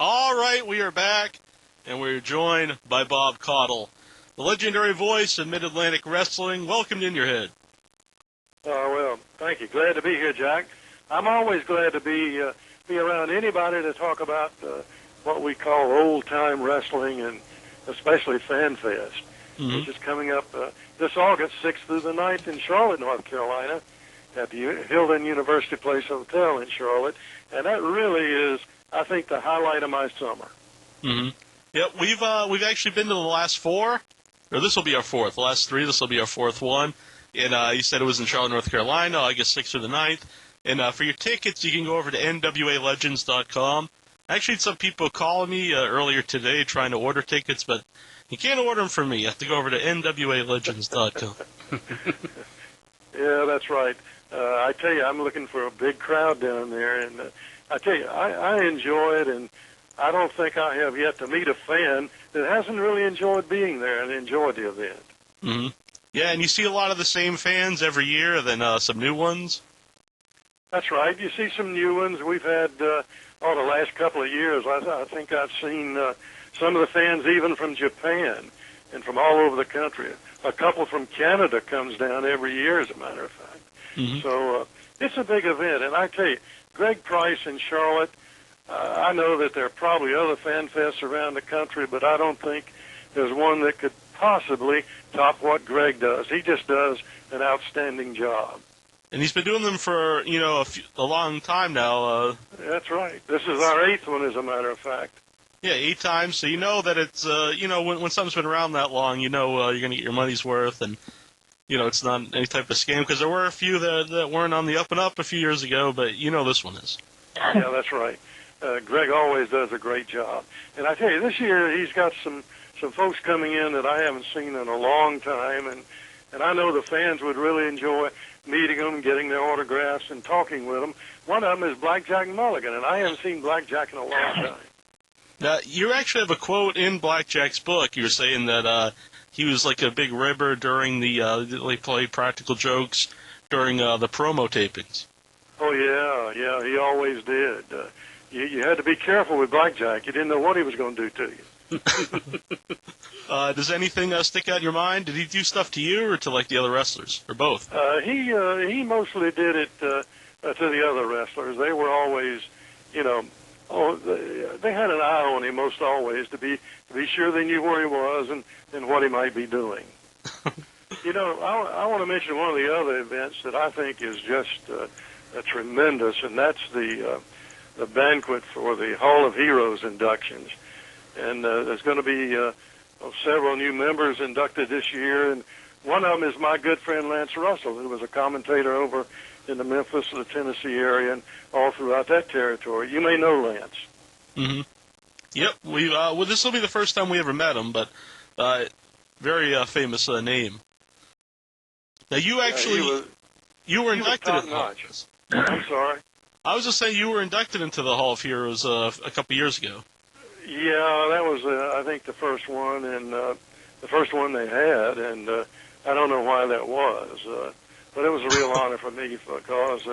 All right, we are back, and we're joined by Bob Caudle, the legendary voice of Mid-Atlantic Wrestling. Welcome to In Your Head. Well, thank you. Glad to be here, Jack. I'm always glad to be around anybody to talk about what we call old-time wrestling, and especially Fan Fest, which is coming up this August 6th through the 9th in Charlotte, North Carolina, at the Hilton University Place Hotel in Charlotte, and that really is, I think, the highlight of my summer. Mm-hmm. Yep, we've actually been to the last four, or this will be our fourth. The last three, this will be our fourth one. And you said it was in Charlotte, North Carolina, August 6th through the 9th. And for your tickets, you can go over to nwalegends.com. I actually had some people calling me earlier today trying to order tickets, but you can't order them from me. You have to go over to nwalegends.com. Yeah, that's right. I tell you, I'm looking for a big crowd down there, and I tell you, I enjoy it, and I don't think I have yet to meet a fan that hasn't really enjoyed being there and enjoyed the event. Mm-hmm. Yeah, and you see a lot of the same fans every year, then some new ones. That's right. You see some new ones. We've had, the last couple of years, I think I've seen some of the fans even from Japan and from all over the country. A couple from Canada comes down every year, as a matter of fact. Mm-hmm. So it's a big event. And I tell you, Greg Price in Charlotte, I know that there are probably other fan fests around the country, but I don't think there's one that could possibly top what Greg does. He just does an outstanding job. And he's been doing them for, a long time now. That's right. This is our 8th one, as a matter of fact. Yeah, 8 times. So you know that it's, when something's been around that long, you're going to get your money's worth, and, it's not any type of scam, because there were a few that weren't on the up and up a few years ago, but this one is. Yeah, that's right. Greg always does a great job. And I tell you, this year he's got some folks coming in that I haven't seen in a long time, and I know the fans would really enjoy meeting them, getting their autographs, and talking with them. One of them is Blackjack Mulligan, and I haven't seen Blackjack in a long time. Now, you actually have a quote in Blackjack's book. You were saying that he was like a big ribber during they played practical jokes during the promo tapings. Oh, yeah, he always did. You had to be careful with Blackjack. You didn't know what he was going to do to you. Does anything stick out in your mind? Did he do stuff to you or to like the other wrestlers, or both? He mostly did it to the other wrestlers. They were always, they had an eye on him most always to be sure they knew where he was and what he might be doing. I want to mention one of the other events that I think is just tremendous, and that's the banquet for the Hall of Heroes inductions. And there's going to be several new members inducted this year, and one of them is my good friend Lance Russell, who was a commentator over in the Memphis, the Tennessee area, and all throughout that territory. You may know Lance. Mm-hmm. Yep. This will be the first time we ever met him, but very famous name. Now, you actually you were inducted in top-notch. I'm sorry? I was just saying you were inducted into the Hall of Heroes a couple years ago. Yeah, that was, I think, the first one, and the first one they had, and I don't know why that was, but it was a real honor for me because,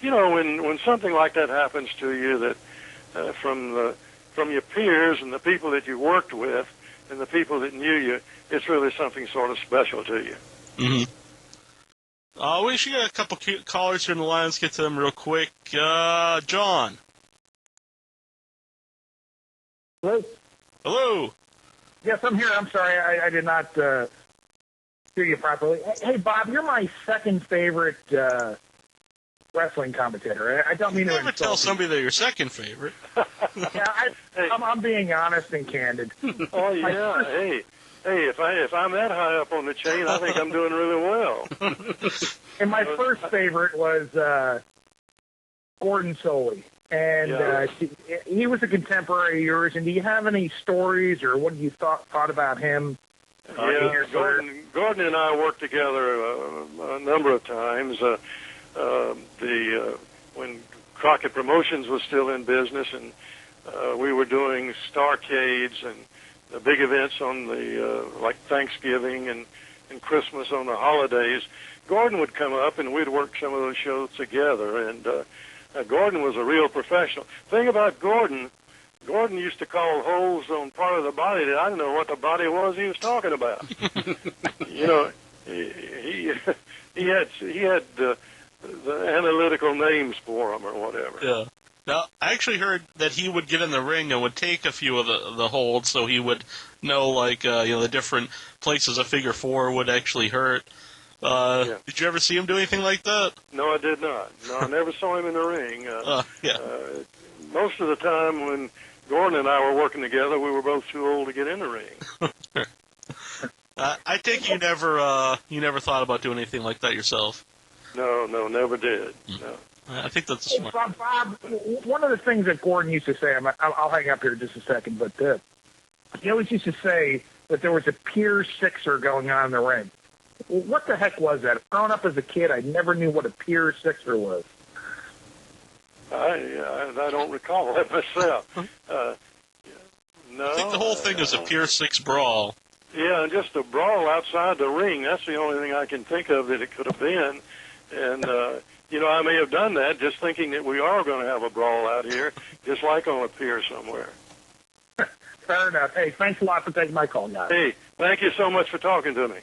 when something like that happens to you, that from your peers and the people that you worked with and the people that knew you, it's really something sort of special to you. Mm-hmm. We should get a couple callers here in the line. Let's get to them real quick. John. Hello? Hello. Yes, I'm here. I'm sorry. I did not hear you properly. Hey, Bob, you're my second favorite wrestling commentator. I don't mean to never tell somebody they're your second favorite. Yeah, I'm being honest and candid. Oh, yeah. Hey, if I'm that high up on the chain, I think I'm doing really well. And my first favorite was Gordon Solie. And he was a contemporary of yours. And do you have any stories, or what have you thought about him? Yeah, Gordon and I worked together a number of times. When Crockett Promotions was still in business, and we were doing Starcades and the big events on the like Thanksgiving and Christmas on the holidays. Gordon would come up, and we'd work some of those shows together. And Gordon was a real professional. Thing about Gordon, Gordon used to call holes on part of the body that I didn't know what the body was he was talking about. You know, he had the analytical names for them or whatever. Yeah. Now, I actually heard that he would get in the ring and would take a few of the holds, so he would know, like, the different places a figure four would actually hurt. Yeah. Did you ever see him do anything like that? No, I did not. No, I never saw him in the ring. Yeah. Most of the time when Gordon and I were working together, we were both too old to get in the ring. I think you never thought about doing anything like that yourself. No, never did. No. I think that's a smart. Bob, one of the things that Gordon used to say, I'll hang up here just a second, but he always used to say that there was a Pier Sixer going on in the ring. Well, what the heck was that? Growing up as a kid, I never knew what a Pier Sixer was. I don't recall that myself. No. I think the whole thing is a Pier 6 brawl. Yeah, just a brawl outside the ring. That's the only thing I can think of that it could have been. And, I may have done that just thinking that we are going to have a brawl out here, just like on a pier somewhere. Fair enough. Hey, thanks a lot for taking my call, guys. Hey, thank you so much for talking to me.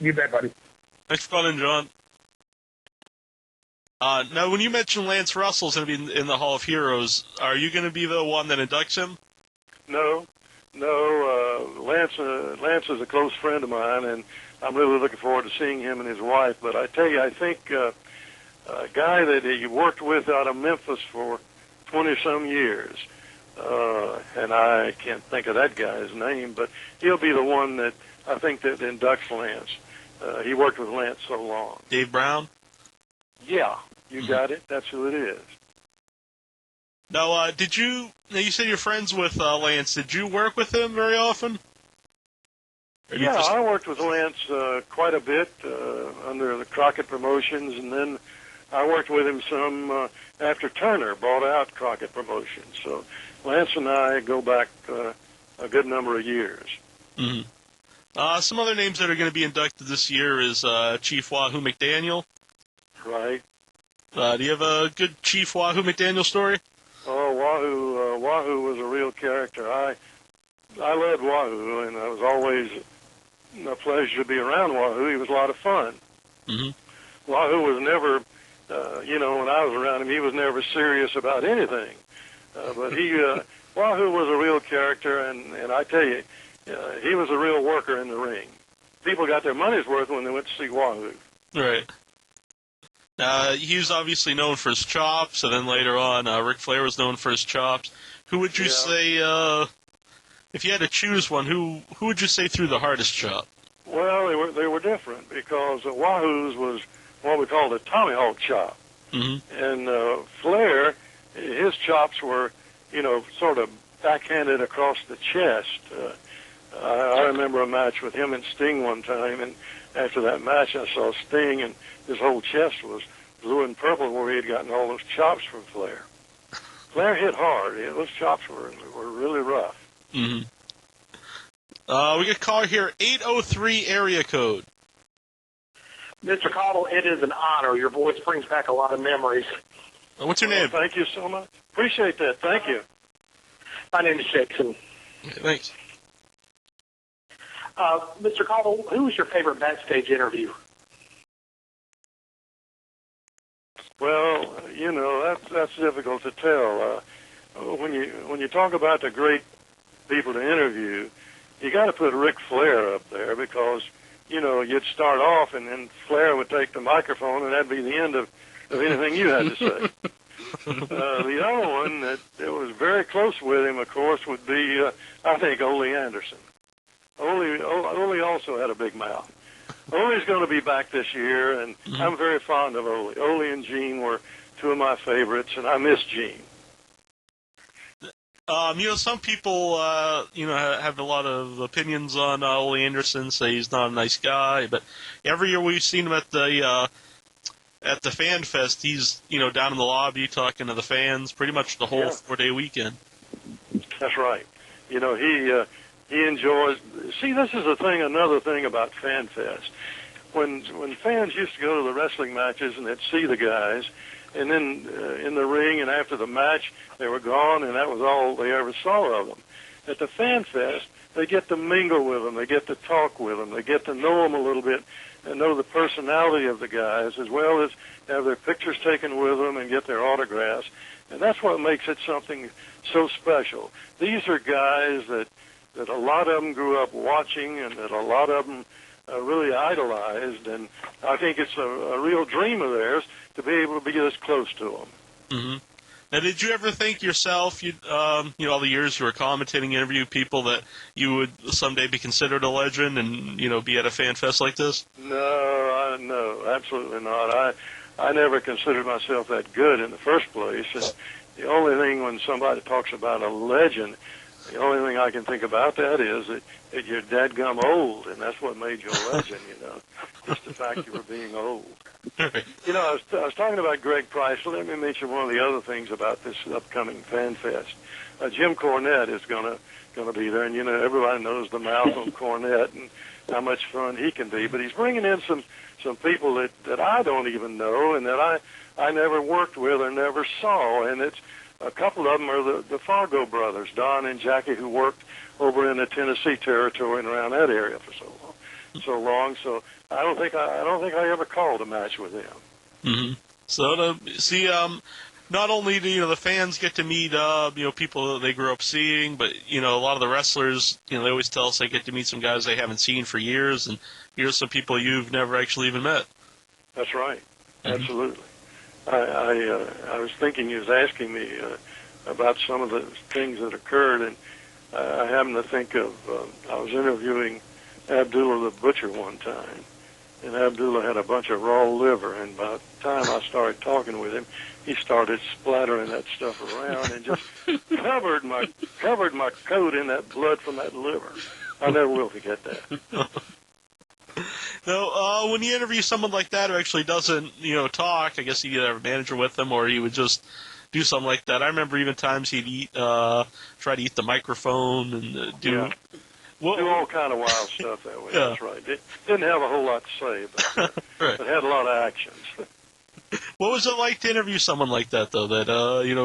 You bet, buddy. Thanks for calling, John. Now, when you mentioned Lance Russell's going to be in the Hall of Heroes, are you going to be the one that inducts him? No. Lance is a close friend of mine, and I'm really looking forward to seeing him and his wife. But I tell you, I think a guy that he worked with out of Memphis for 20-some years, and I can't think of that guy's name, but he'll be the one that I think that inducts Lance. He worked with Lance so long. Dave Brown? Yeah, you got it. That's who it is. Now, you said you're friends with Lance. Did you work with him very often? Yeah, I worked with Lance quite a bit under the Crockett Promotions, and then I worked with him some after Turner bought out Crockett Promotions. So Lance and I go back a good number of years. Mm-hmm. Some other names that are going to be inducted this year is Chief Wahoo Mcdaniel. Right. Do you have a good Chief Wahoo Mcdaniel story? Oh, Wahoo was a real character. I loved Wahoo, and it was always a pleasure to be around Wahoo. He was a lot of fun. Mm-hmm. Wahoo was never, when I was around him, he was never serious about anything. But Wahoo was a real character, and I tell you, he was a real worker in the ring. People got their money's worth when they went to see Wahoo. Right. He was obviously known for his chops, and then later on, Ric Flair was known for his chops. Who would you say, if you had to choose one, who would you say threw the hardest chop? Well, they were different because Wahoo's was what we called a tomahawk chop, and Flair, his chops were, sort of backhanded across the chest. I remember a match with him and Sting one time, and after that match, I saw Sting, and his whole chest was blue and purple where he had gotten all those chops from Flair. Flair hit hard. Those chops were really rough. Mm-hmm. We get a caller here, 803 area code. Mr. Caudle, it is an honor. Your voice brings back a lot of memories. What's your name? Thank you so much. Appreciate that. Thank you. My name is Jason. Okay, thanks. Mr. Caudle, who was your favorite backstage interview? Well, that's difficult to tell. When you talk about the great people to interview, you got to put Ric Flair up there because you'd start off and then Flair would take the microphone and that'd be the end of anything you had to say. The other one that was very close with him, of course, would be I think Ole Anderson. Ole also had a big mouth. Ole's going to be back this year, and I'm very fond of Ole. Ole and Gene were two of my favorites, and I miss Gene. Some people, have a lot of opinions on Ole Anderson, say he's not a nice guy, but every year we've seen him at the Fan Fest, he's, down in the lobby talking to the fans pretty much the whole 4-day weekend. That's right. He enjoys. See, this is another thing about Fan Fest. When fans used to go to the wrestling matches and they'd see the guys, and then in the ring and after the match, they were gone, and that was all they ever saw of them. At the Fan Fest, they get to mingle with them, they get to talk with them, they get to know them a little bit and know the personality of the guys, as well as have their pictures taken with them and get their autographs. And that's what makes it something so special. These are guys that a lot of them grew up watching and that a lot of them really idolized, and I think it's a real dream of theirs to be able to be this close to them. Mm-hmm. Now, did you ever think yourself, all the years you were commentating, interview people, that you would someday be considered a legend and, be at a fan fest like this? No, absolutely not. I never considered myself that good in the first place. And the only thing when somebody talks about a legend, the only thing I can think about that is that you're dadgum old, and that's what made you a legend, just the fact you were being old. Right. I was talking about Greg Price. Let me mention one of the other things about this upcoming Fan Fest. Jim Cornette is going to be there, and everybody knows the mouth on Cornette and how much fun he can be. But he's bringing in some people that I don't even know and that I never worked with or never saw, and it's a couple of them are the Fargo brothers, Don and Jackie, who worked over in the Tennessee territory and around that area for so long. So I don't think I ever called a match with them. Mm-hmm. So not only do the fans get to meet people that they grew up seeing, but a lot of the wrestlers they always tell us they get to meet some guys they haven't seen for years, and here's some people you've never actually even met. That's right, absolutely. I was thinking you was asking me about some of the things that occurred, and I happened to think of I was interviewing Abdullah the Butcher one time, and Abdullah had a bunch of raw liver, and by the time I started talking with him, he started splattering that stuff around and just covered my coat in that blood from that liver. I never will forget that. Now, when you interview someone like that who actually doesn't, talk, I guess you either have a manager with them or he would just do something like that. I remember even times he'd try to eat the microphone and do... Yeah. Do all kind of wild stuff that way. Yeah. That's right. Didn't have a whole lot to say, but right. It had a lot of actions. What was it like to interview someone like that, though? That it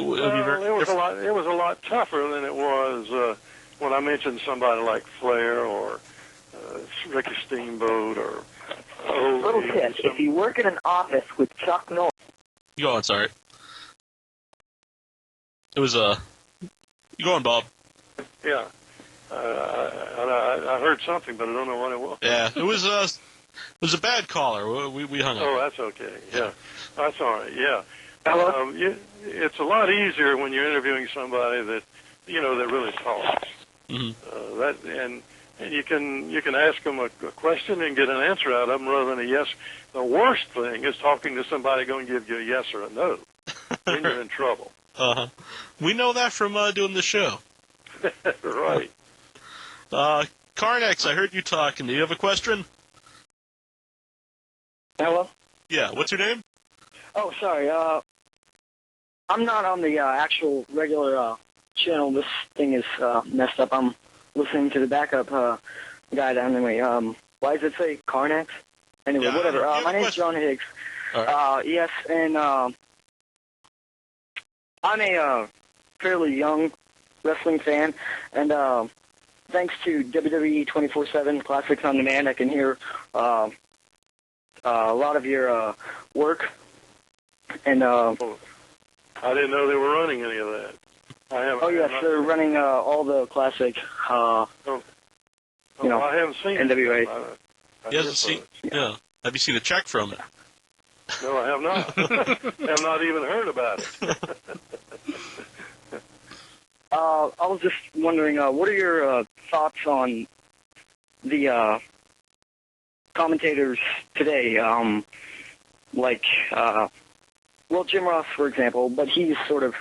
was a lot tougher than it was when I mentioned somebody like Flair or Ricky Steamboat or Little tip: if you work in an office with Chuck Norris. Go on, sorry. It was You go on, Bob. Yeah. I heard something, but I don't know what it was. Yeah, it was a bad caller. We hung up. Oh, that's okay. Yeah, that's all right. Yeah. Hello? It's a lot easier when you're interviewing somebody that that really talks. Mm-hmm. And you can ask them a question and get an answer out of them rather than a yes. The worst thing is talking to somebody going to give you a yes or a no. Then you're in trouble. Uh-huh. We know that from doing the show. Right. Carnex, I heard you talking. Do you have a question? Hello? Yeah, what's your name? Oh, sorry. I'm not on the actual regular channel. This thing is messed up. I'm listening to the backup guy down the way. Why does it say Carnex? Anyway, Yeah, whatever. My name's question? John Higgs. All right. Yes, and I'm a fairly young wrestling fan, and thanks to WWE 24/7 Classics on Demand, I can hear a lot of your work. And I didn't know they were running any of that. yes, they're running all the classic. I haven't seen NWA. it. You hasn't seen? Yeah. Have you seen a check from it? No, I have not. Have not even heard about it. I was just wondering, what are your thoughts on the commentators today? Jim Ross, for example, but he's sort of,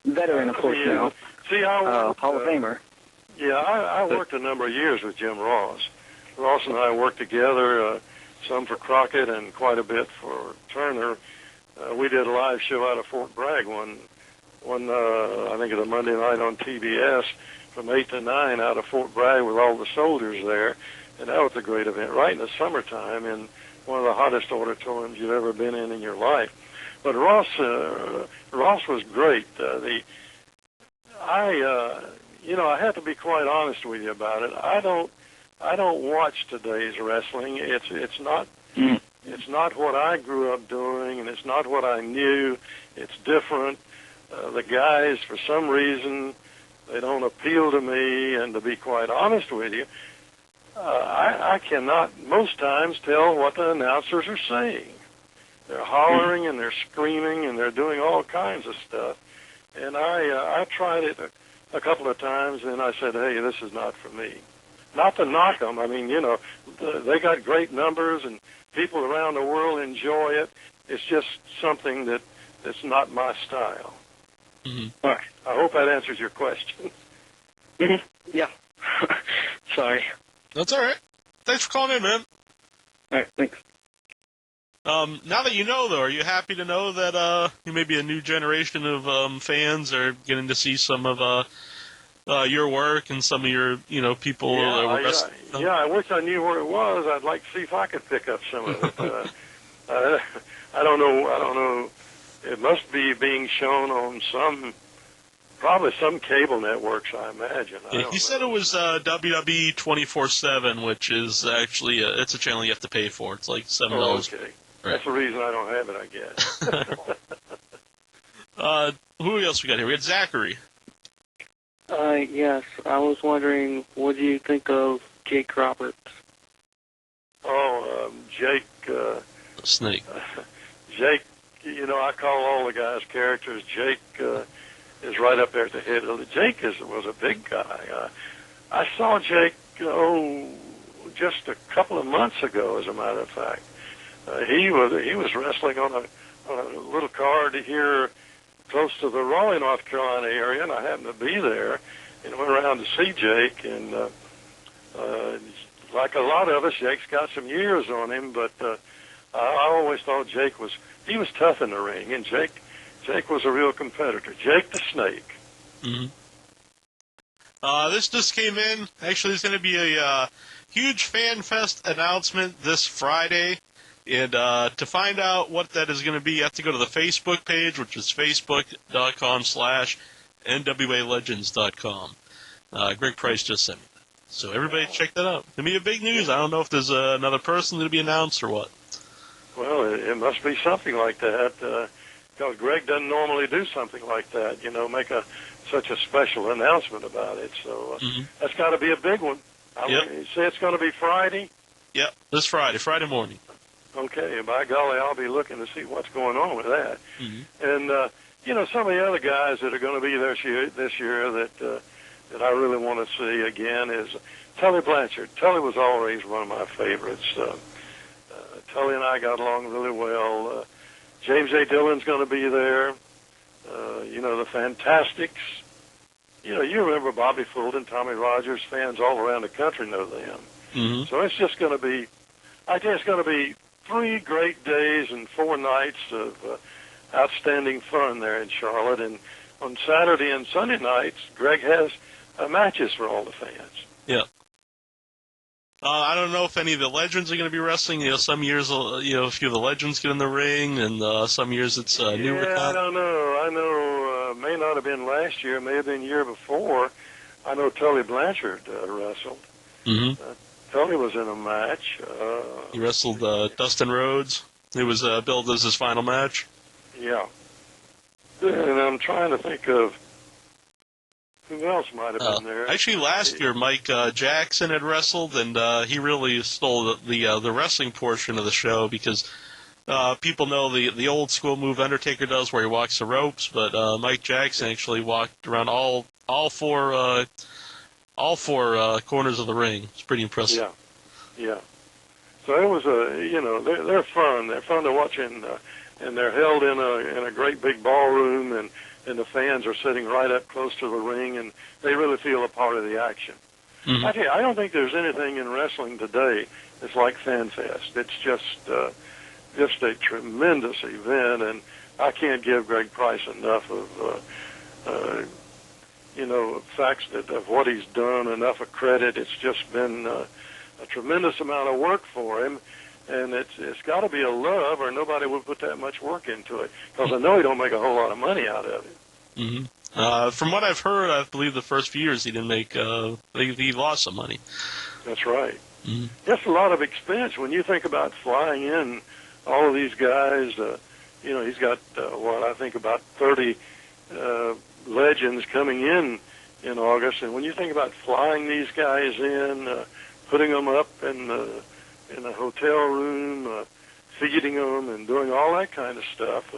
veteran, of course, now. Hall of Famer. Yeah, I worked a number of years with Jim Ross. Ross and I worked together, some for Crockett and quite a bit for Turner. We did a live show out of Fort Bragg one I think it was a Monday night on TBS from 8 to 9 out of Fort Bragg with all the soldiers there, and that was a great event. Right in the summertime in one of the hottest auditoriums you've ever been in your life. But Ross was great. I have to be quite honest with you about it. I don't watch today's wrestling. It's not what I grew up doing, and it's not what I knew. It's different. The guys, for some reason, they don't appeal to me. And to be quite honest with you, I cannot most times tell what the announcers are saying. They're hollering and they're screaming and they're doing all kinds of stuff. And I tried it a couple of times, and I said, hey, this is not for me. Not to knock them. I mean, they got great numbers, and people around the world enjoy it. It's just something that's not my style. Mm-hmm. All right. I hope that answers your question. Mm-hmm. Yeah. Sorry. That's all right. Thanks for calling in, man. All right, thanks. Now that you know, though, are you happy to know that maybe a new generation of fans are getting to see some of your work and some of your people? I wish I knew where it was. I'd like to see if I could pick up some of it. I don't know. It must be being shown on probably some cable networks, I imagine. He said it was WWE 24/7, which is actually it's a channel you have to pay for. It's like $7. Oh, okay. Right. That's the reason I don't have it, I guess. Who else we got here? We got Zachary. Yes. I was wondering, what do you think of Jake Roberts? Oh, Jake. Snake. Jake, I call all the guys characters. Jake is right up there at the head. Jake was a big guy. I saw Jake, just a couple of months ago, as a matter of fact. He was wrestling on a little card here close to the Raleigh, North Carolina area, and I happened to be there and went around to see Jake. And like a lot of us, Jake's got some years on him, but I always thought Jake was tough in the ring, and Jake was a real competitor. Jake the Snake. Mm-hmm. This just came in. Actually, there's going to be a huge Fan Fest announcement this Friday. And to find out what that is going to be, you have to go to the Facebook page, which is facebook.com/NWALegends.com. Greg Price just sent me that. So everybody check that out. It's going to be a big news. I don't know if there's another person going to be announced or what. Well, it must be something like that, because Greg doesn't normally do something like that, make such a special announcement about it. So that's got to be a big one. You say it's going to be Friday? Yep, this Friday morning. Okay, and by golly, I'll be looking to see what's going on with that. Mm-hmm. And, some of the other guys that are going to be there this year that I really want to see again is Tully Blanchard. Tully was always one of my favorites. Tully and I got along really well. James A. Dillon's going to be there. The Fantastics. You remember Bobby Fulton, Tommy Rogers. Fans all around the country know them. Mm-hmm. So it's just going to be, I think it's going to be 3 great days and 4 nights of outstanding fun there in Charlotte. And on Saturday and Sunday nights, Greg has matches for all the fans. Yeah. I don't know if any of the legends are going to be wrestling. Some years, a few of the legends get in the ring, and some years it's newer. Yeah, I don't know. I know may not have been last year, may have been the year before. I know Tully Blanchard wrestled. Mm-hmm. Tully was in a match. He wrestled Dustin Rhodes. It was billed as his final match. Yeah. And I'm trying to think of who else might have been there. Actually, last year, Mike Jackson had wrestled, and he really stole the wrestling portion of the show because people know the old school move Undertaker does where he walks the ropes, but Mike Jackson actually walked around all four corners of the ring. It's pretty impressive. Yeah. So it was they're fun. They're fun to watch, and they're held in a great big ballroom, and the fans are sitting right up close to the ring, and they really feel a part of the action. Mm-hmm. I don't think there's anything in wrestling today that's like Fan Fest. It's just a tremendous event, and I can't give Greg Price enough of facts of what he's done, enough of credit. It's just been a tremendous amount of work for him, and it's got to be a love, or nobody would put that much work into it. Because I know he don't make a whole lot of money out of it. Mm-hmm. From what I've heard, I believe the first few years he didn't make. He lost some money. That's right. Mm-hmm. That's a lot of expense when you think about flying in all of these guys. He's got I think about 30 legends coming in August, and when you think about flying these guys in, putting them up in a hotel room, feeding them, and doing all that kind of stuff,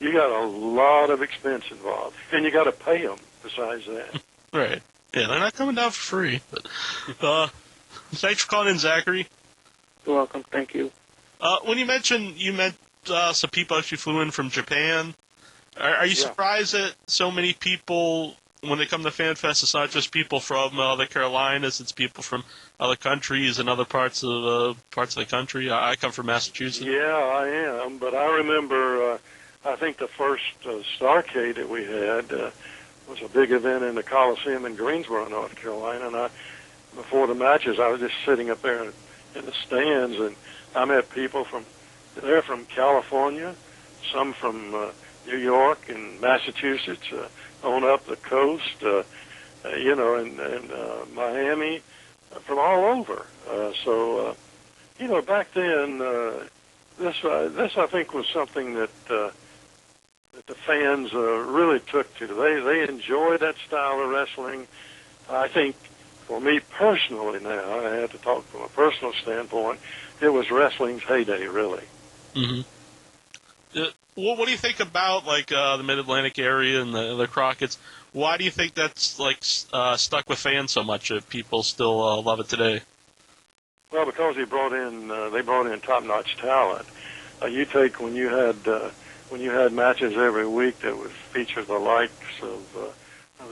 you got a lot of expense involved, and you got to pay them besides that. Right. Yeah, they're not coming down for free. But thanks for calling in, Zachary. You're welcome. Thank you. When you met some people actually flew in from Japan. Are you surprised that so many people, when they come to FanFest, it's not just people from the Carolinas, it's people from other countries and other parts of the country? I come from Massachusetts. Yeah, I am, but I remember, I think the first Starrcade that we had was a big event in the Coliseum in Greensboro, North Carolina, and before the matches, I was just sitting up there in the stands, and I met people from California, some from New York and Massachusetts, on up the coast, and Miami, from all over. So back then, this I think was something that the fans really took to. They enjoyed that style of wrestling. I think, for me personally now, I had to talk from a personal standpoint, it was wrestling's heyday, really. Mm-hmm. What do you think about the Mid-Atlantic area and the Crockett's? Why do you think that's stuck with fans so much? If people still love it today? Well, because they brought in top-notch talent. You take when you had matches every week that would feature the likes of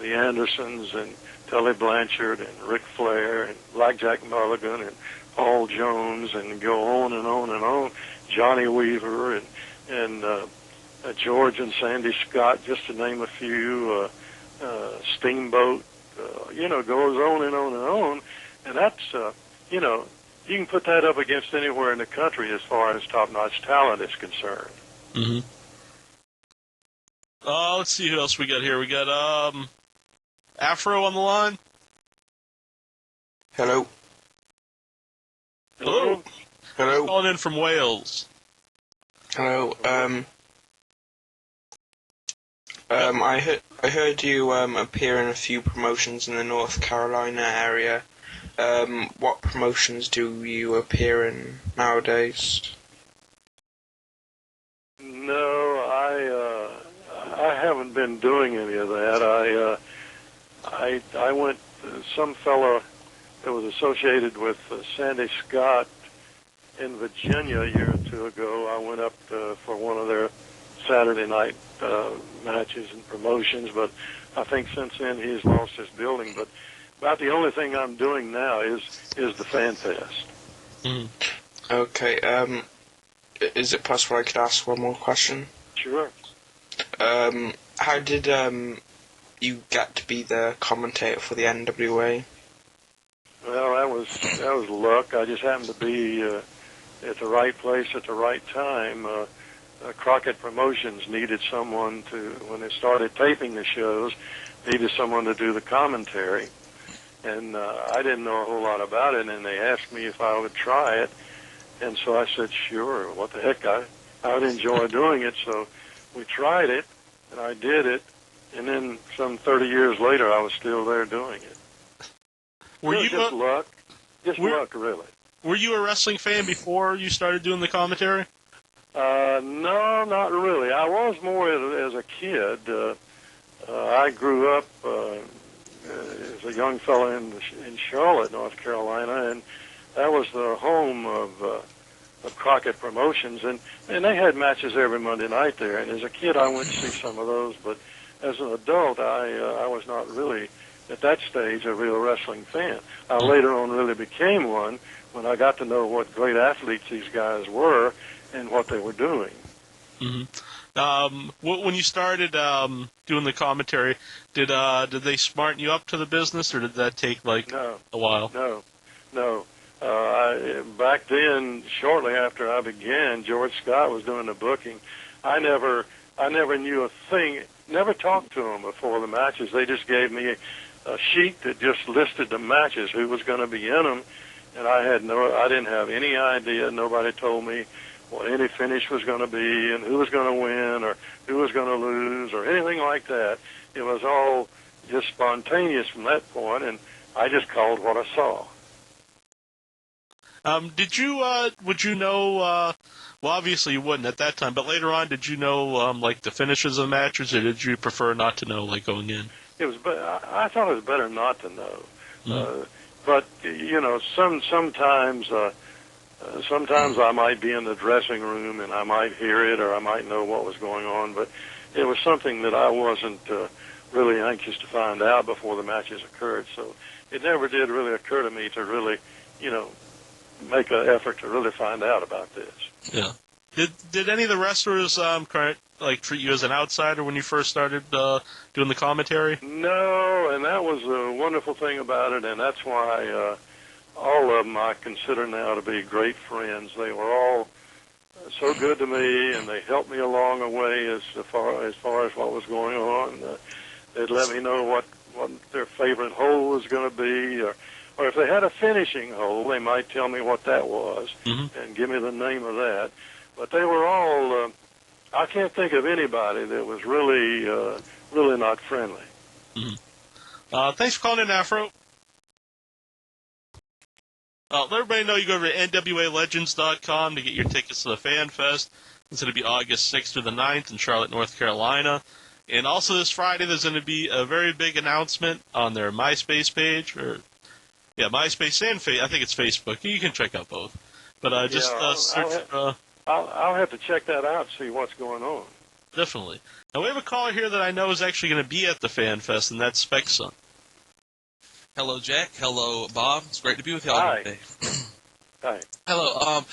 the Andersons and Tully Blanchard and Ric Flair and Blackjack Mulligan and Paul Jones, and go on and on and on. Johnny Weaver and George and Sandy Scott, just to name a few. Steamboat, goes on and on and on, and that's you can put that up against anywhere in the country as far as top-notch talent is concerned. Mm-hmm. Let's see who else we got here. We got Afro on the line. Hello. Hello. Hello. Calling in from Wales. Hello. I heard you appear in a few promotions in the North Carolina area. What promotions do you appear in nowadays? No, I haven't been doing any of that. I went. Some fellow that was associated with Sandy Scott in Virginia a year or two ago. I went up for one of their Saturday night matches and promotions, but I think since then he's lost his building. But about the only thing I'm doing now is the Fan Fest. Mm. Okay. Is it possible I could ask one more question? Sure. How did you get to be the commentator for the NWA? Well, that was luck. I just happened to be at the right place at the right time. Crockett Promotions needed someone when they started taping the shows, needed someone to do the commentary. And I didn't know a whole lot about it, and they asked me if I would try it. And so I said, sure, what the heck, I would enjoy doing it. So we tried it, and I did it. And then some 30 years later, I was still there doing it. Were you just luck? Just luck, really. Were you a wrestling fan before you started doing the commentary? No, not really. I was more as a kid. I grew up as a young fellow in Charlotte, North Carolina, and that was the home of Crockett Promotions, and they had matches every Monday night there. And as a kid, I went to see some of those, but as an adult, I was not really at that stage a real wrestling fan. I later on really became one when I got to know what great athletes these guys were and what they were doing. Mm-hmm. When you started doing the commentary, did they smarten you up to the business, or did that take a while? No. Back then, shortly after I began, George Scott was doing the booking. I never knew a thing, never talked to them before the matches. They just gave me a sheet that just listed the matches, who was going to be in them, and I didn't have any idea. Nobody told me what any finish was going to be and who was going to win or who was going to lose or anything like that. It was all just spontaneous from that point, and I just called what I saw. Would you know, well, obviously you wouldn't at that time, but later on, did you know, like, the finishes of the matches, or did you prefer not to know, like, going in? I thought it was better not to know. Mm-hmm. But, you know, sometimes I might be in the dressing room and I might hear it or I might know what was going on, but it was something that I wasn't really anxious to find out before the matches occurred. So it never did really occur to me to really, you know, make an effort to really find out about this. Yeah. Did any of the wrestlers treat you as an outsider when you first started doing the commentary? No, and that was a wonderful thing about it, and that's why all of them I consider now to be great friends. They were all so good to me, and they helped me along the way as far as what was going on. They'd let me know what their favorite hole was going to be, or if they had a finishing hole, they might tell me what that was and give me the name of that. But they were all, I can't think of anybody that was really not friendly. Mm-hmm. Thanks for calling in, Afro. Let everybody know you go to NWALegends.com to get your tickets to the Fan Fest. It's going to be August 6th through the 9th in Charlotte, North Carolina. And also this Friday, there's going to be a very big announcement on their MySpace page. MySpace and I think it's Facebook. You can check out both. But search... I'll have to check that out and see what's going on. Definitely. Now, we have a caller here that I know is actually going to be at the Fan Fest, and that's Spec-Son. Hello, Jack. Hello, Bob. It's great to be with y'all today. Hi. Hello.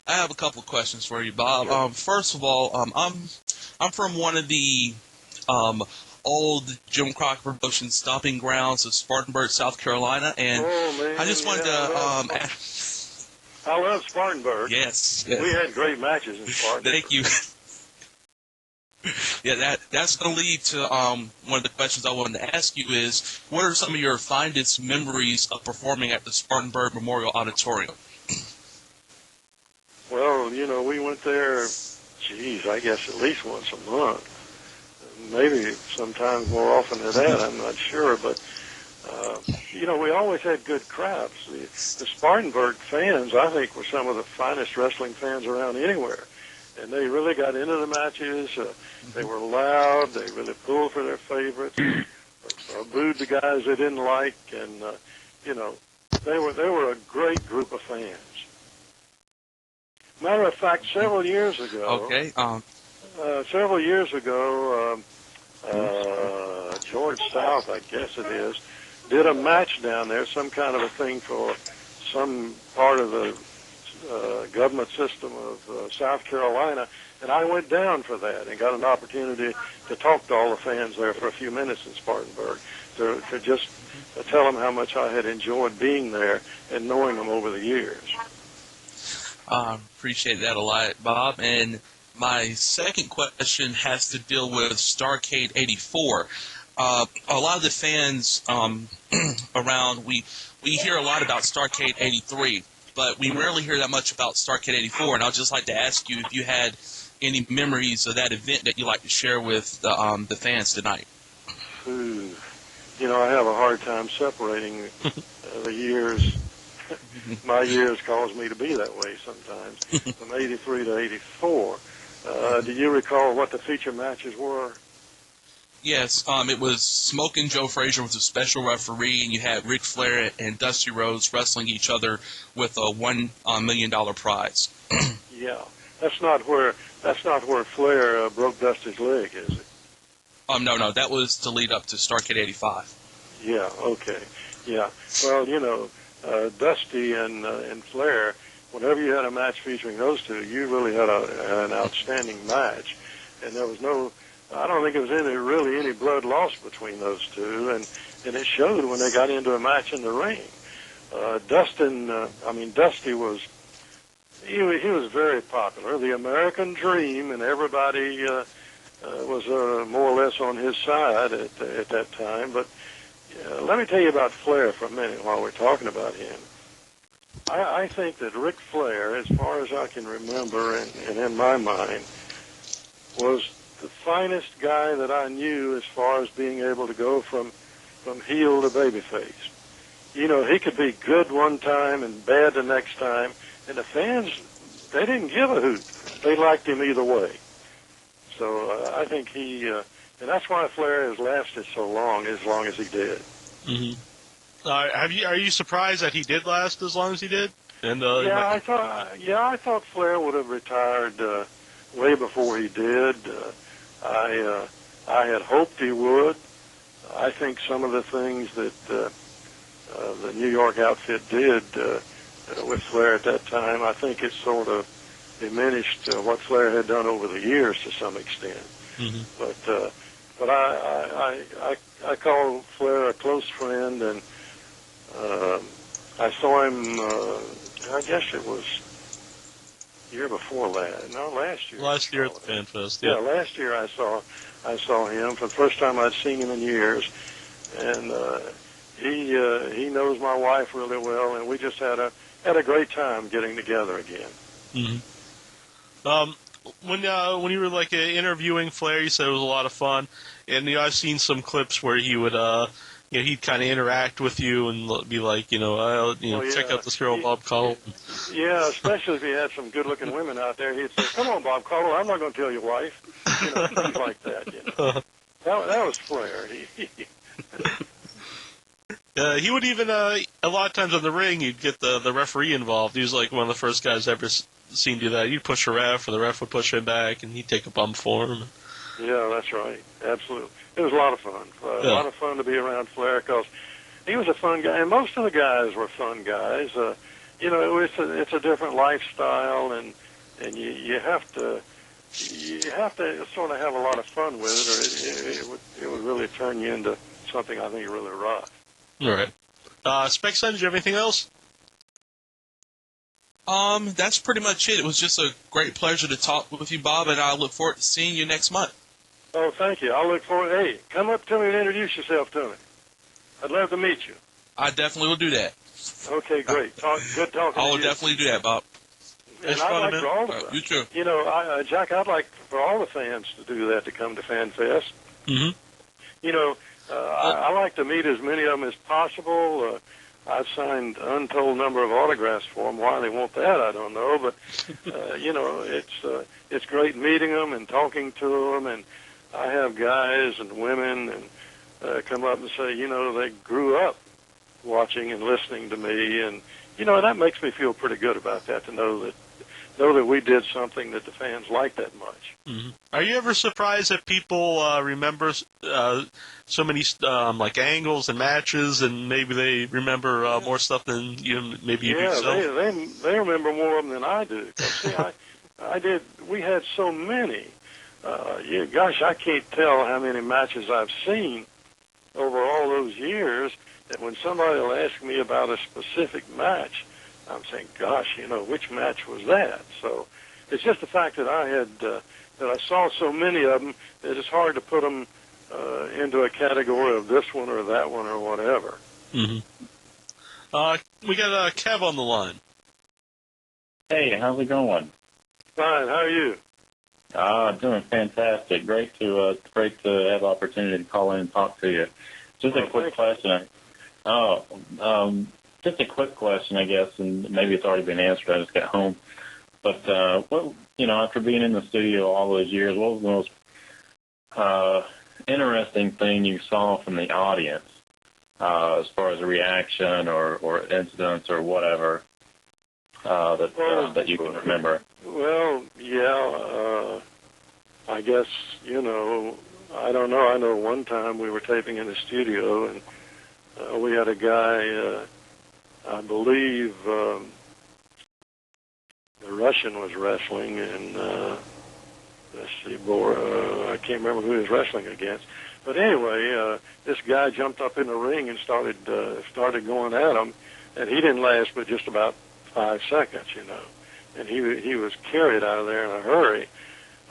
I have a couple of questions for you, Bob. Sure. First of all, I'm from one of the old Jim Crockett Promotions stomping grounds of Spartanburg, South Carolina, and I just wanted to I love Spartanburg. Yes. We had great matches in Spartanburg. Thank you. Yeah, that's going to lead to one of the questions I wanted to ask you is, what are some of your fondest memories of performing at the Spartanburg Memorial Auditorium? Well, you know, we went there, I guess at least once a month. Maybe sometimes more often than that, I'm not sure, but you know, we always had good crowds. The Spartanburg fans, I think, were some of the finest wrestling fans around anywhere. And they really got into the matches. They were loud. They really pulled for their favorites, or booed the guys they didn't like. And, you know, they were a great group of fans. Matter of fact, several years ago, George South, I guess it is, did a match down there, some kind of a thing for some part of the government system of South Carolina, and I went down for that and got an opportunity to talk to all the fans there for a few minutes in Spartanburg to just tell them how much I had enjoyed being there and knowing them over the years. Appreciate that a lot, Bob. And my second question has to deal with Starrcade 84. A lot of the fans around, we hear a lot about Starrcade 83, but we rarely hear that much about Starrcade 84, and I'd just like to ask you if you had any memories of that event that you'd like to share with the fans tonight. You know, I have a hard time separating the years. My years cause me to be that way sometimes, from 83 to 84. Do you recall what the feature matches were? Yes, it was Smokin' Joe Frazier was a special referee, and you had Ric Flair and Dusty Rhodes wrestling each other with a $1 million prize. Yeah, that's not where Flair broke Dusty's leg, is it? No, that was to lead up to Starrcade 85. Yeah, okay, yeah. Well, you know, Dusty and Flair, whenever you had a match featuring those two, you really had an outstanding match, and there was no. I don't think there was really any blood lost between those two, and it showed when they got into a match in the ring. Dusty was he was very popular. The American Dream, and everybody was more or less on his side at that time. But let me tell you about Flair for a minute while we're talking about him. I think that Ric Flair, as far as I can remember, and in my mind, was the finest guy that I knew as far as being able to go from heel to babyface. You know, he could be good one time and bad the next time, and the fans, they didn't give a hoot. They liked him either way. So I think and that's why Flair has lasted so long as he did. Mm-hmm. Are you surprised that he did last as long as he did? And I thought Flair would have retired way before he did. I had hoped he would. I think some of the things that the New York outfit did with Flair at that time, I think it sort of diminished what Flair had done over the years to some extent. Mm-hmm. But I call Flair a close friend, and I saw him. I guess it was year before last. No, last year. Last year at the Fan Fest. Yeah, last year I saw him for the first time I'd seen him in years, and he knows my wife really well, and we just had a great time getting together again. Mm-hmm. When you were interviewing Flair, you said it was a lot of fun, and I've seen some clips where he would he'd kind of interact with you and be like, check out this girl, Bob Caudle. Yeah, especially if he had some good-looking women out there, he'd say, "Come on, Bob Caudle, I'm not going to tell your wife," things like that. That was Flair. He would even a lot of times on the ring, you'd get the referee involved. He was like one of the first guys ever seen do that. He'd push a ref, or the ref would push him back, and he'd take a bump for him. Yeah, that's right. Absolutely. It was a lot of fun. A lot of fun to be around Flair because he was a fun guy, and most of the guys were fun guys. It's a different lifestyle, and you have to sort of have a lot of fun with it, or it would really turn you into something I think really rough. All right. Spec Son, did you have anything else? That's pretty much it. It was just a great pleasure to talk with you, Bob, and I look forward to seeing you next month. Oh, thank you. I'll look forward. Hey, come up to me and introduce yourself to me. I'd love to meet you. I definitely will do that. Okay, great. Good talking to you. I will definitely do that, Bob. And I'd like for all of you too. Jack, I'd like for all the fans to do that, to come to Fan Fest. Mm-hmm. I like to meet as many of them as possible. I've signed an untold number of autographs for them. Why they want that, I don't know. But, it's great meeting them and talking to them. And I have guys and women and come up and say, they grew up watching and listening to me. And, that makes me feel pretty good about that, to know that we did something that the fans like that much. Mm-hmm. Are you ever surprised that people remember so many angles and matches, and maybe they remember more stuff than you do yourself? Yeah, they remember more of them than I do. See, we had so many. I can't tell how many matches I've seen over all those years, that when somebody will ask me about a specific match, I'm saying, gosh, which match was that? So it's just the fact that that I saw so many of them that it's hard to put them into a category of this one or that one or whatever. Mm-hmm. We got Kev on the line. Hey, how's it going? Fine. How are you? Doing fantastic. Great to have the opportunity to call in and talk to you. Just a quick question. Just a quick question, I guess, and maybe it's already been answered. I just got home. But after being in the studio all those years, what was the most interesting thing you saw from the audience, as far as a reaction or incidents or whatever that you can remember? Well, yeah, I guess, I don't know. I know one time we were taping in the studio, and we had a guy, I believe the Russian was wrestling, and I can't remember who he was wrestling against. But anyway, this guy jumped up in the ring and started going at him, and he didn't last but just about 5 seconds, and he was carried out of there in a hurry.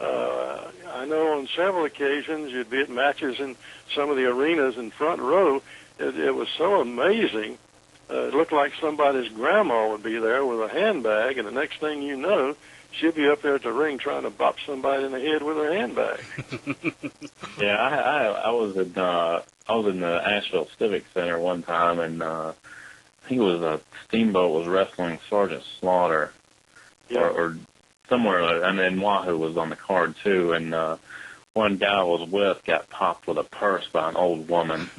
I know on several occasions you'd be at matches in some of the arenas in front row. It was so amazing. It looked like somebody's grandma would be there with a handbag, and the next thing you know, she'd be up there at the ring trying to bop somebody in the head with her handbag. Yeah, I was in the Asheville Civic Center one time, and I think it was a Steamboat was wrestling Sergeant Slaughter, or somewhere, and then Wahoo was on the card too, and one guy I was with got popped with a purse by an old woman,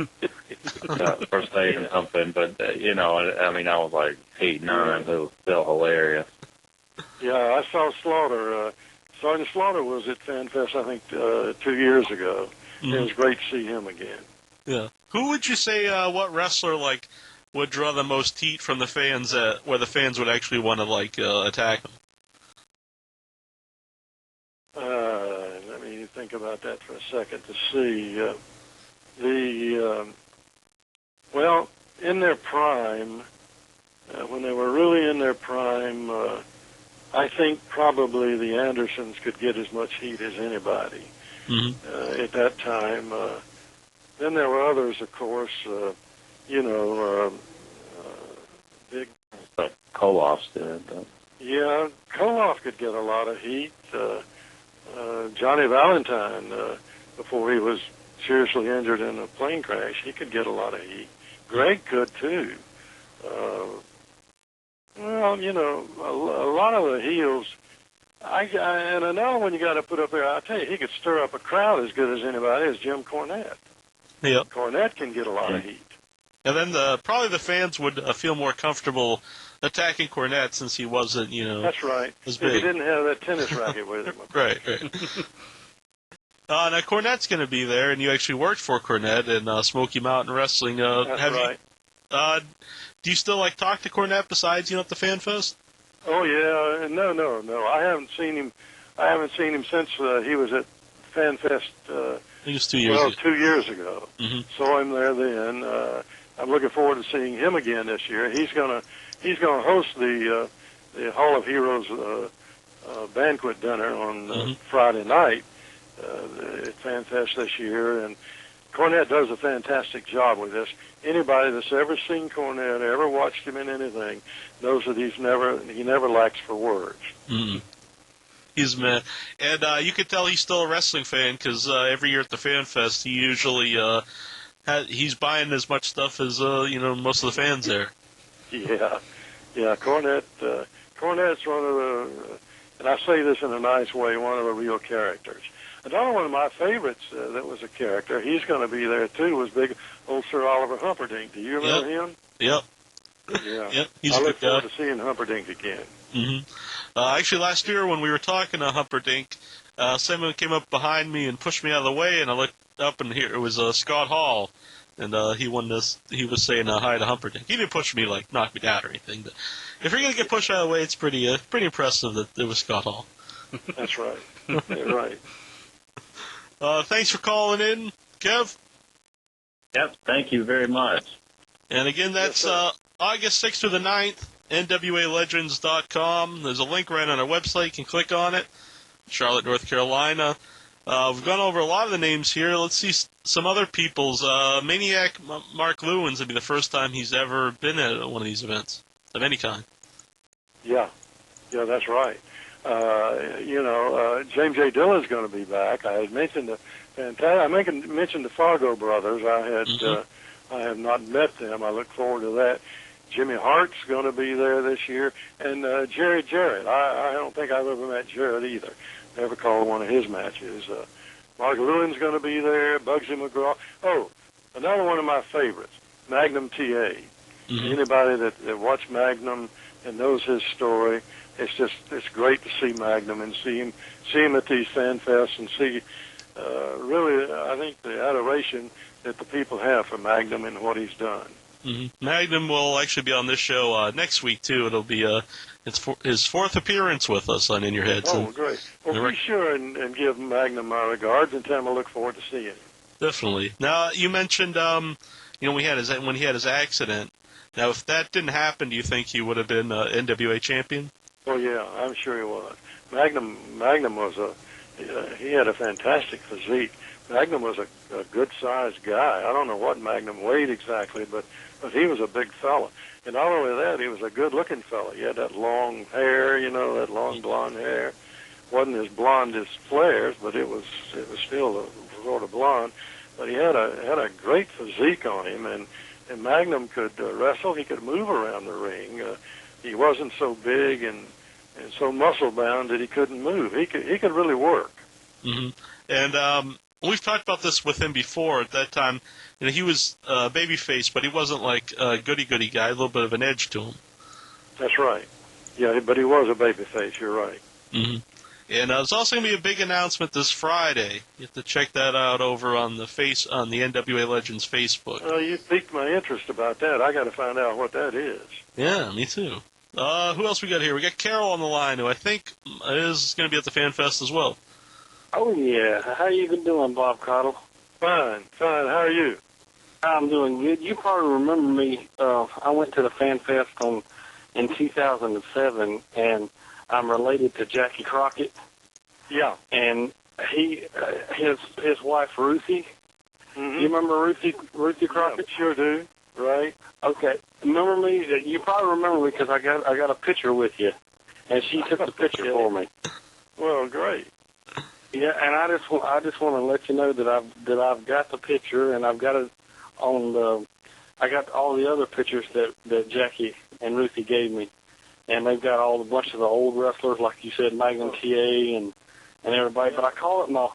first aid and something, but I mean, I was like 8, 9, it was still hilarious. Yeah, I saw Slaughter. Sergeant Slaughter was at FanFest, I think, 2 years ago. Mm-hmm. It was great to see him again. Yeah. Who would you say, what wrestler, would draw the most heat from the fans, where the fans would actually want to, attack him? Let me think about that for a second to see. Well, in their prime, when they were really in their prime, I think probably the Andersons could get as much heat as anybody at that time. Then there were others, of course, big. Koloff's did. Yeah, Koloff could get a lot of heat. Johnny Valentine, before he was seriously injured in a plane crash, he could get a lot of heat. Greg could too. Well, a lot of the heels, and another one you got to put up there, I'll tell you, he could stir up a crowd as good as anybody, is Jim Cornette. Yep. Cornette can get a lot of heat. And then probably the fans would feel more comfortable attacking Cornette since he wasn't, That's right. as If big. he didn't have that tennis racket with him. Right. Now Cornette's going to be there, and you actually worked for Cornette in Smoky Mountain Wrestling. That's right. Do you still talk to Cornette besides at the Fan Fest? Oh yeah, no. I haven't seen him. Since he was at Fan Fest. I think it was 2 years ago. 2 years ago. Mm-hmm. Saw him there then. I'm looking forward to seeing him again this year. He's gonna host the Hall of Heroes banquet dinner on Friday night at Fan Fest this year, and Cornette does a fantastic job with this. Anybody that's ever seen Cornette, ever watched him in anything, knows that he never lacks for words. Mm-hmm. He's man, and you could tell he's still a wrestling fan because every year at the Fan Fest, he usually he's buying as much stuff as most of the fans there. Yeah. Cornette's one of the, and I say this in a nice way, one of the real characters. Another one of my favorites that was a character, he's going to be there too, was big old Sir Oliver Humperdinck. Do you remember him? Yep. Yeah. Yep. He's I a look good forward guy. to seeing Humperdinck again. Mm-hmm. Actually, last year when we were talking to Humperdinck, someone came up behind me and pushed me out of the way, and I looked up, and here it was Scott Hall, and he was saying hi to Humperdinck. He didn't push me, knock me down or anything, but if you're going to get pushed out of the way, it's pretty impressive that it was Scott Hall. That's right. You're right. Thanks for calling in, Kev. Yep, thank you very much. And again, that's August 6th through the 9th, NWALegends.com. There's a link right on our website. You can click on it. Charlotte, North Carolina. We've gone over a lot of the names here. Let's see some other people's. Maniac Mark Lewin's will be the first time he's ever been at one of these events of any kind. Yeah, that's right. James J. Dillon's going to be back. I had mentioned mentioned the Fargo brothers. I have not met them. I look forward to that. Jimmy Hart's going to be there this year, and Jarrett. I don't think I've ever met Jarrett either. Never called one of his matches. Mark Lewin's going to be there. Bugsy McGraw. Oh, another one of my favorites, Magnum T.A. Anybody that watched Magnum and knows his story, it's great to see Magnum and see him at these fan fests and see really, I think, the adoration that the people have for Magnum and what he's done. Magnum will actually be on this show next week too. It'll be his fourth appearance with us on In Your Head. Oh, great! Well, be sure and give Magnum my regards and tell him I look forward to seeing him. Definitely. Now you mentioned when he had his accident. Now, if that didn't happen, do you think he would have been NWA champion? Oh yeah, I'm sure he was. Magnum was he had a fantastic physique. Magnum was a good-sized guy. I don't know what Magnum weighed exactly, but he was a big fella. And not only that, he was a good-looking fella. He had that long hair, that long blonde hair. Wasn't as blonde as Flair's, but it was still a sort of blonde. But he had a great physique on him, and Magnum could wrestle. He could move around the ring. He wasn't so big and so muscle-bound that he couldn't move. He could really work. Mm-hmm. And we've talked about this with him before. At that time, he was babyface, but he wasn't like a goody-goody guy. A little bit of an edge to him. That's right. Yeah, but he was a babyface. You're right. Mm-hmm. And there's also going to be a big announcement this Friday. You have to check that out over on the NWA Legends Facebook. Well, you piqued my interest about that. I got to find out what that is. Yeah, me too. Who else we got here? We got Carol on the line, who I think is going to be at the Fan Fest as well. Oh, yeah. How you been doing, Bob Caudle? Fine. How are you? I'm doing good. You probably remember me. I went to the Fan Fest in 2007, and I'm related to Jackie Crockett. Yeah. And his wife, Ruthie. Mm-hmm. You remember Ruthie Crockett? Yeah, sure do. Right. Okay. Remember me? You probably remember me because I got a picture with you, and she took the picture for me. Well, great. Yeah, and I just want to let you know that I've got the picture, and I've got it on the. I got all the other pictures that Jackie and Ruthie gave me, and they've got a bunch of the old wrestlers, like you said, Magnum TA and everybody. But I call it my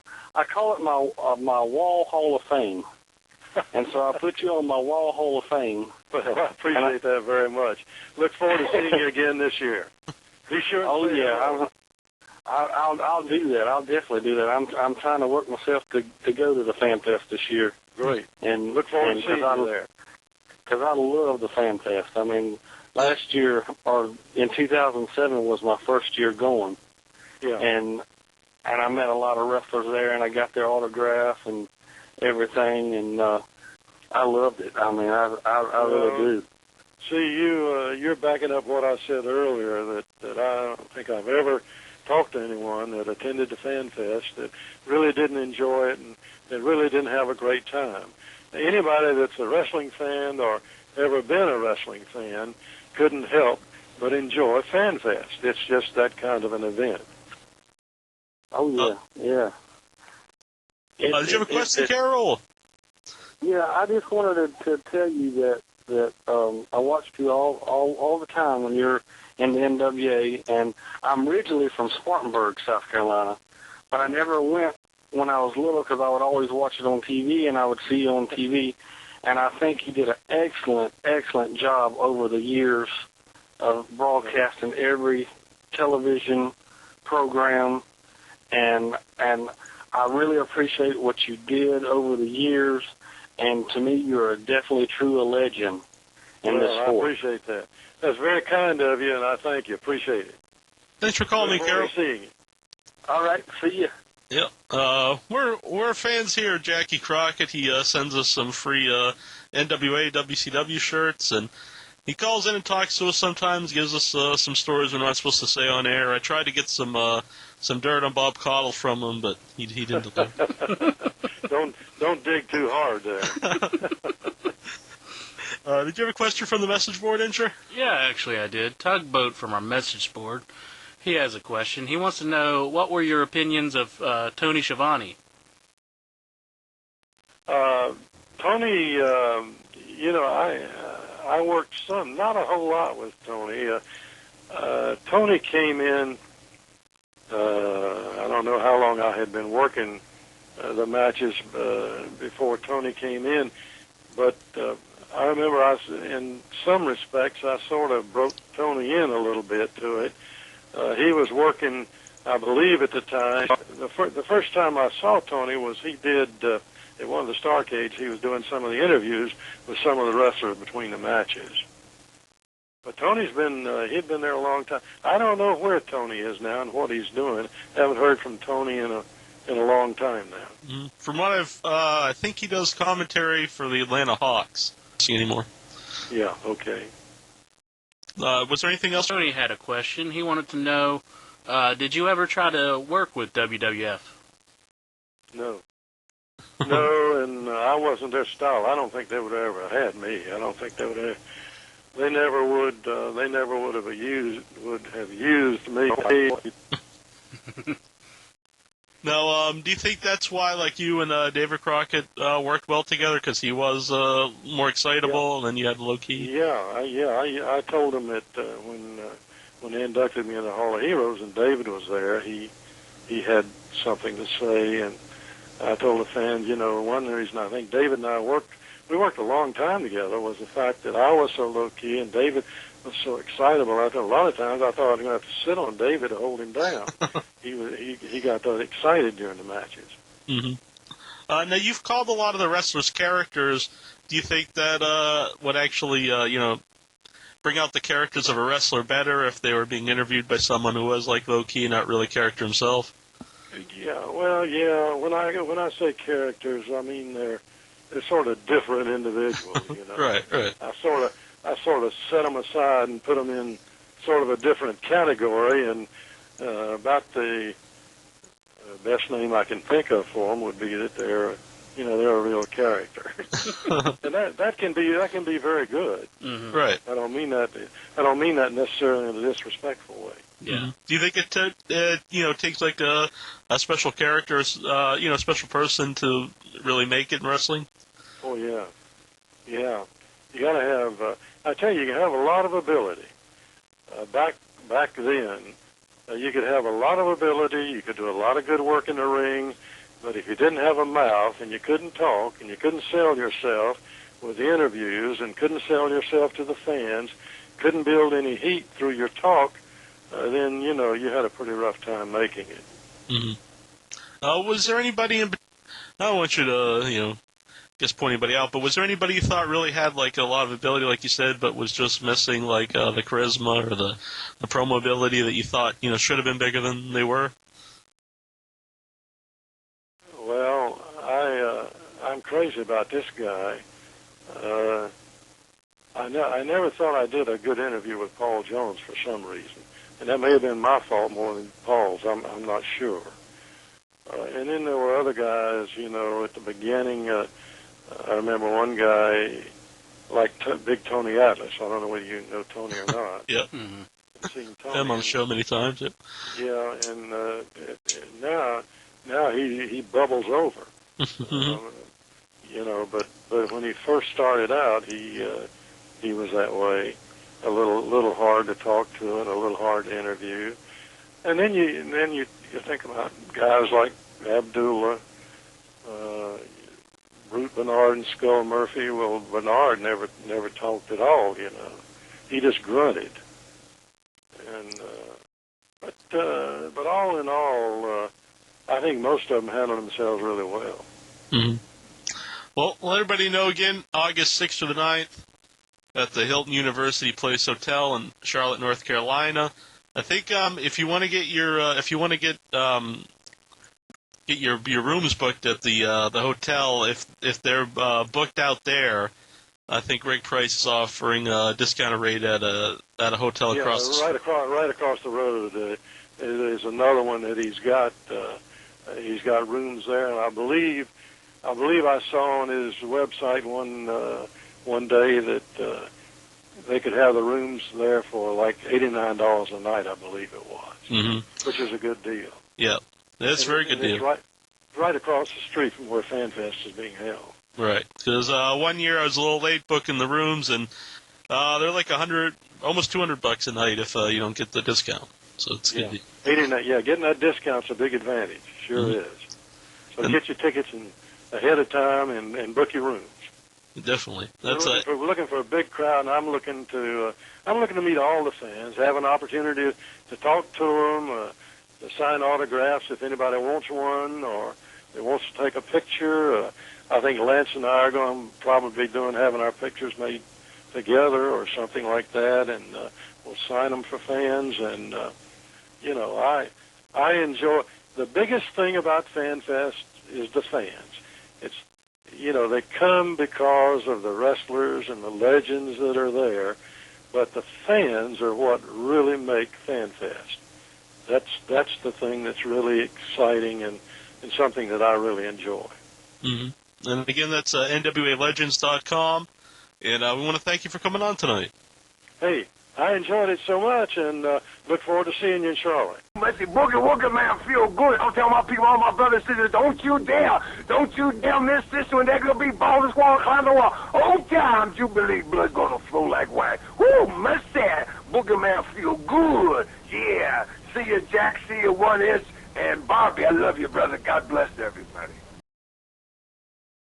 Wall Hall of Fame, and so I put you on my Wall Hall of Fame. Well, I appreciate that very much. Look forward to seeing you again this year. Be sure. Oh yeah. I'll do that. I'll definitely do that. I'm trying to work myself to go to the Fan Fest this year. Great. And look forward to seeing you there. Because I love the Fan Fest. I mean, last year or in 2007 was my first year going. Yeah. And I met a lot of wrestlers there, and I got their autograph and everything, and I loved it. I mean, I really do. See, you're backing up what I said earlier that I don't think I've ever talked to anyone that attended the Fan Fest that really didn't enjoy it and that really didn't have a great time. Anybody that's a wrestling fan or ever been a wrestling fan couldn't help but enjoy Fan Fest. It's just that kind of an event. Oh, yeah, yeah. Did you have a question, Carol? Yeah, I just wanted to tell you that I watched you all the time when you're in the NWA, and I'm originally from Spartanburg, South Carolina, but I never went when I was little because I would always watch it on TV, and I would see you on TV, and I think you did an excellent job over the years of broadcasting every television program, and I really appreciate what you did over the years, and to me, you're definitely a legend in this sport. I appreciate that. That's very kind of you, and I thank you. Appreciate it. Thanks for calling me, Carol. Seeing you. All right, see you. Yep. We're fans here of Jackie Crockett. He sends us some free NWA, WCW shirts, and he calls in and talks to us sometimes, gives us some stories we're not supposed to say on air. I tried to get some dirt on Bob Caudle from him, but he didn't deliver. Don't dig too hard there. Did you have a question from the message board, Incher? Yeah, actually I did. Tugboat from our message board. He has a question. He wants to know, what were your opinions of Tony Shivani? Tony, I worked not a whole lot with Tony. Tony came in, I don't know how long I had been working the matches before Tony came in, but I remember in some respects, I sort of broke Tony in a little bit to it. He was working, I believe at the time, the first time I saw Tony was he did, at one of the Starcades, he was doing some of the interviews with some of the wrestlers between the matches. But Tony's he'd been there a long time. I don't know where Tony is now and what he's doing. Haven't heard from Tony in a long time now. Mm-hmm. From what I think he does commentary for the Atlanta Hawks. See anymore? Yeah, okay. Was there anything else? Tony had a question. He wanted to know, did you ever try to work with WWF? No. No, and I wasn't their style. I don't think they would have ever had me. I don't think they would have. They never would. They never would have used me. Now, do you think that's why, like, you and David Crockett worked well together because he was more excitable and then you had low key? I told him that when they inducted me in the Hall of Heroes and David was there, he had something to say, and I told the fans, one reason I think David and I worked a long time together was the fact that I was so low key and David was so excitable. I thought a lot of times I thought I was going to have to sit on David to hold him down. He got that excited during the matches. Mm-hmm. Now you've called a lot of the wrestlers characters. Do you think that would actually bring out the characters of a wrestler better if they were being interviewed by someone who was like low key, not really character himself? Yeah, well, yeah. When I say characters, I mean they're sort of different individuals. Right. I sort of set them aside and put them in sort of a different category. And about the best name I can think of for them would be that they're a real character, and that can be very good. Mm-hmm. Right. I don't mean that necessarily in a disrespectful way. Yeah. Mm-hmm. Do you think it takes like a special character, special person to really make it in wrestling? Oh yeah. You gotta have. I tell you, you can have a lot of ability. Back then, you could have a lot of ability. You could do a lot of good work in the ring, but if you didn't have a mouth and you couldn't talk and you couldn't sell yourself with the interviews and couldn't sell yourself to the fans, couldn't build any heat through your talk, then you had a pretty rough time making it. Mm-hmm. Was there anybody in? I don't want you to just point anybody out, but was there anybody you thought really had like a lot of ability, like you said, but was just missing like the charisma or the promo ability that you thought should have been bigger than they were? Well, I'm crazy about this guy. I never thought I did a good interview with Paul Jones for some reason, and that may have been my fault more than Paul's. I'm not sure. And then there were other guys, at the beginning. I remember one guy like Big Tony Atlas. I don't know whether you know Tony or not. Yeah. Mm-hmm. Seen Tony Him on the show many times. Yep. Yeah, and now he bubbles over. But when he first started out, he was that way, a little hard to talk to and a little hard to interview. And then you think about guys like Abdullah, Root Bernard, and Skull Murphy. Well, Bernard never talked at all. He just grunted. And but all in all, I think most of them handled themselves really well. Mm-hmm. Well, let everybody know again, August 6th to the 9th at the Hilton University Place Hotel in Charlotte, North Carolina. I think if you want to get your rooms booked at the hotel, if they're booked out there, I think Rick Price is offering a discounted rate at a hotel across the street. Right across the road. There's another one that he's got. He's got rooms there, and I believe I saw on his website one day that they could have the rooms there for like $89 a night. I believe it was, which is a good deal. Yeah, that's a very good deal. It's right across the street from where FanFest is being held. Right, because one year I was a little late booking the rooms, and they're like almost $200 a night if you don't get the discount. So it's good. Getting that discount's a big advantage. Sure is. So get your tickets ahead of time and book your rooms. Definitely. We're looking for a big crowd, and I'm looking to meet all the fans, have an opportunity to talk to them, to sign autographs if anybody wants one, or they wants to take a picture. I think Lance and I are going to probably be having our pictures made together or something like that, and we'll sign them for fans. And I enjoy. The biggest thing about FanFest is the fans. they come because of the wrestlers and the legends that are there, but the fans are what really make FanFest. That's the thing that's really exciting and something that I really enjoy. Mm-hmm. And again, that's NWALegends.com, and we want to thank you for coming on tonight. Hey, I enjoyed it so much, and look forward to seeing you in Charlotte. Let's see, Boogie man, feel good. I'm telling my people, all my brothers and sisters, don't you dare miss this one. They're gonna be ballers walking climb the wall. Old time Jubilee blood gonna flow like wine. Woo, must say, Boogie man, feel good. Yeah. See you, Jack. See you, 1 inch. And Bobby, I love you, brother. God bless everybody.